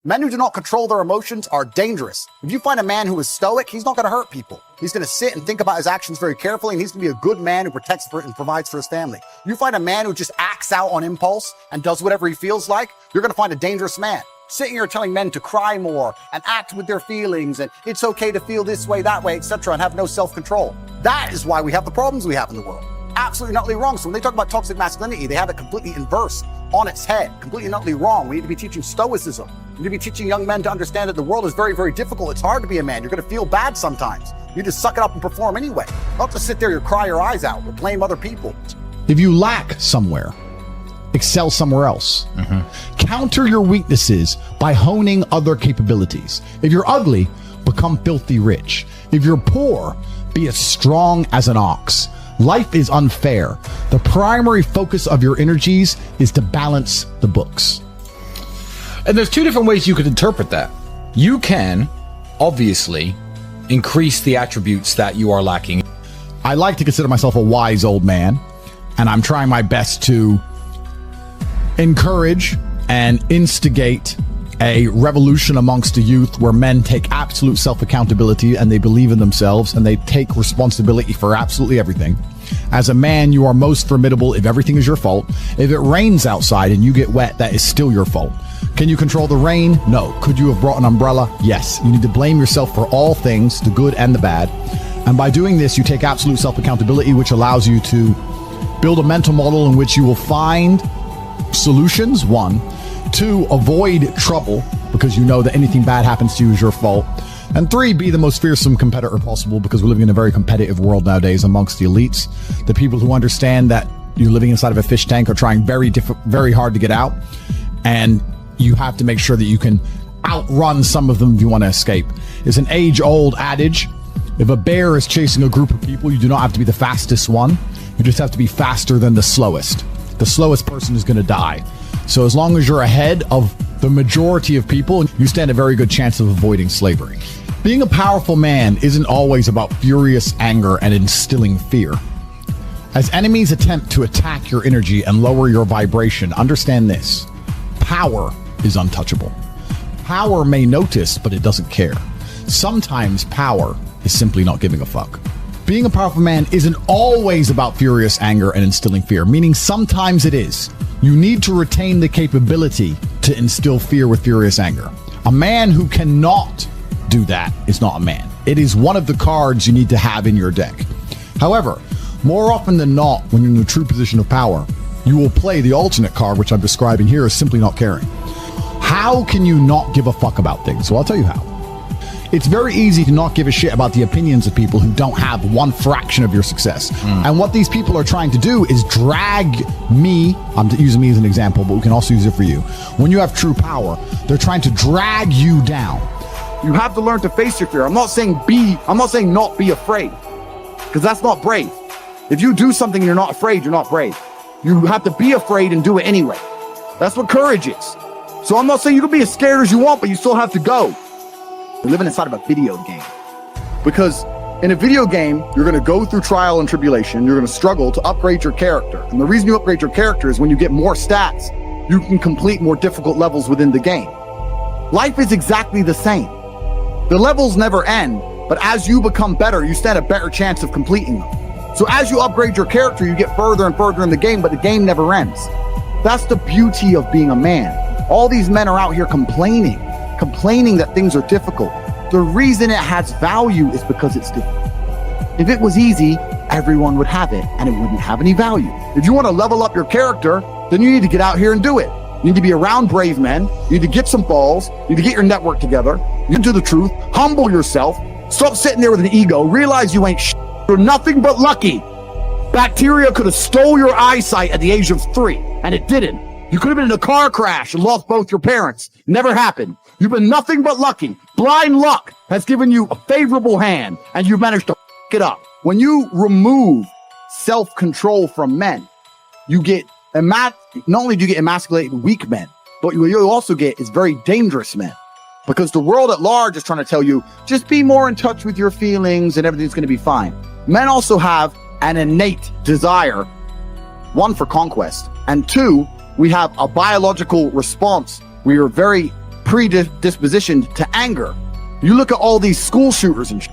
Men who do not control their emotions are dangerous. If you find a man who is stoic, he's not going to hurt people. He's going to sit and think about his actions very carefully, and he's going to be a good man who protects and provides for his family. You find a man who just acts out on impulse and does whatever he feels like, you're going to find a dangerous man. Sitting here telling men to cry more and act with their feelings and it's okay to feel this way, that way, etc., and have no self-control. That is why we have the problems we have in the world. Absolutely not wrong. So when they talk about toxic masculinity, they have it completely inverse, on its head, completely not wrong. We need to be teaching stoicism. We need to be teaching young men to understand that the world is very, very difficult. It's hard to be a man. You're going to feel bad sometimes. You need to suck it up and perform anyway. Not to sit there and cry your eyes out or blame other people. If you lack somewhere, excel somewhere else. Counter your weaknesses by honing other capabilities. If you're ugly, become filthy rich. If you're poor, be as strong as an ox. Life is unfair. The primary focus of your energies is to balance the books. And there's two different ways you could interpret that. You can, obviously, increase the attributes that you are lacking. I like to consider myself a wise old man, and I'm trying my best to encourage and instigate a revolution amongst the youth where men take absolute self-accountability and they believe in themselves and they take responsibility for absolutely everything. As a man, you are most formidable if everything is your fault. If it rains outside and you get wet, that is still your fault. Can you control the rain? No. Could you have brought an umbrella? Yes. You need to blame yourself for all things, the good and the bad. And by doing this, you take absolute self-accountability, which allows you to build a mental model in which you will find solutions, 1. 2, avoid trouble because you know that anything bad happens to you is your fault. And 3, be the most fearsome competitor possible because we're living in a very competitive world nowadays amongst the elites. The people who understand that you're living inside of a fish tank are trying very hard to get out. And you have to make sure that you can outrun some of them if you want to escape. It's an age-old adage. If a bear is chasing a group of people, you do not have to be the fastest one. You just have to be faster than the slowest. The slowest person is going to die. So as long as you're ahead of the majority of people, you stand a very good chance of avoiding slavery. Being a powerful man isn't always about furious anger and instilling fear. As enemies attempt to attack your energy and lower your vibration, understand this: power is untouchable. Power may notice, but it doesn't care. Sometimes power is simply not giving a fuck. Being a powerful man isn't always about furious anger and instilling fear, meaning sometimes it is. You need to retain the capability to instill fear with furious anger. A man who cannot do that is not a man. It is one of the cards you need to have in your deck. However, more often than not, when you're in a true position of power, you will play the alternate card, which I'm describing here as simply not caring. How can you not give a fuck about things? Well, I'll tell you how. It's very easy to not give a shit about the opinions of people who don't have one fraction of your success. And what these people are trying to do is drag me, I'm using me as an example, but we can also use it for you. When you have true power, they're trying to drag you down. You have to learn to face your fear. I'm not saying not be afraid, because that's not brave. If you do something and you're not afraid, you're not brave. You have to be afraid and do it anyway. That's what courage is. So I'm not saying you can be as scared as you want, but you still have to go. We're living inside of a video game. Because in a video game, you're going to go through trial and tribulation. You're going to struggle to upgrade your character. And the reason you upgrade your character is when you get more stats, you can complete more difficult levels within the game. Life is exactly the same. The levels never end, but as you become better, you stand a better chance of completing them. So as you upgrade your character, you get further and further in the game, but the game never ends. That's the beauty of being a man. All these men are out here complaining that things are difficult. The reason it has value is because it's difficult. If it was easy, everyone would have it and it wouldn't have any value. If you want to level up your character, then you need to get out here and do it. You need to be around brave men. You need to get some balls. You need to get your network together. You need to do the truth. Humble yourself. Stop sitting there with an ego. Realize you ain't shit. You're nothing but lucky. Bacteria could have stole your eyesight at the age of 3, and it didn't. You could have been in a car crash and lost both your parents. Never happened. You've been nothing but lucky. Blind luck has given you a favorable hand, and you've managed to f it up. When you remove self-control from men, you get not only do you get emasculated weak men, but what you also get is very dangerous men. Because the world at large is trying to tell you, just be more in touch with your feelings and everything's going to be fine. Men also have an innate desire, 1, for conquest, and 2, we have a biological response. We are very predispositioned to anger. You look at all these school shooters and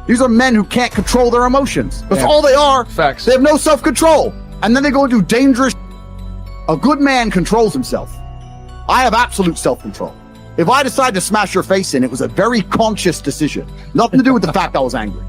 these are men who can't control their emotions. That's all they are. Facts. They have no self-control. And then they go and do dangerous. A good man controls himself. I have absolute self-control. If I decide to smash your face in, it was a very conscious decision. Nothing to do with the fact I was angry.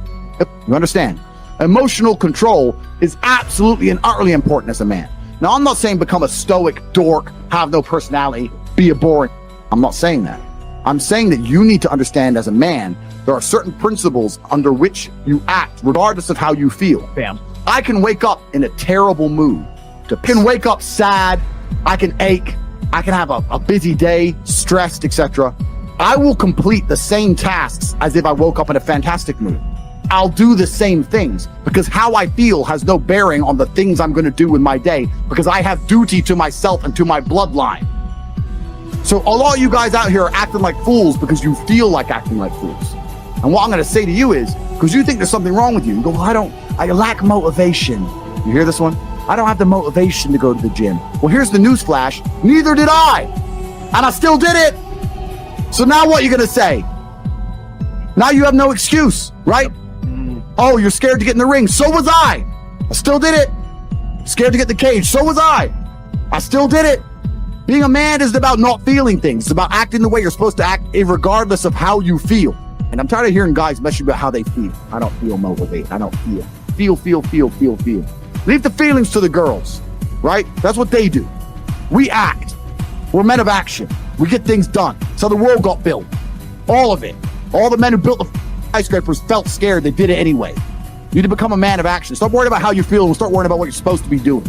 You understand? Emotional control is absolutely and utterly important as a man. Now, I'm not saying become a stoic dork, have no personality, be a boring. I'm not saying that. I'm saying that you need to understand as a man, there are certain principles under which you act, regardless of how you feel. Bam. I can wake up in a terrible mood. I can wake up sad. I can ache. I can have a busy day, stressed, etc. I will complete the same tasks as if I woke up in a fantastic mood. I'll do the same things because how I feel has no bearing on the things I'm going to do in my day because I have duty to myself and to my bloodline. So a lot of you guys out here are acting like fools because you feel like acting like fools. And what I'm going to say to you is, because you think there's something wrong with you, you go, well, I lack motivation. You hear this one? I don't have the motivation to go to the gym. Well, here's the news flash. Neither did I. And I still did it. So now what are you going to say? Now you have no excuse, right? Oh, you're scared to get in the ring. So was I. I still did it. Scared to get in the cage. So was I. I still did it. Being a man isn't about not feeling things. It's about acting the way you're supposed to act, regardless of how you feel. And I'm tired of hearing guys message about how they feel. I don't feel motivated. I don't feel. Feel. Leave the feelings to the girls, right? That's what they do. We act. We're men of action. We get things done. That's how the world got built. All of it. All the men who built the skyscrapers felt scared. They did it anyway. You need to become a man of action. Stop worrying about how you feel and start worrying about what you're supposed to be doing.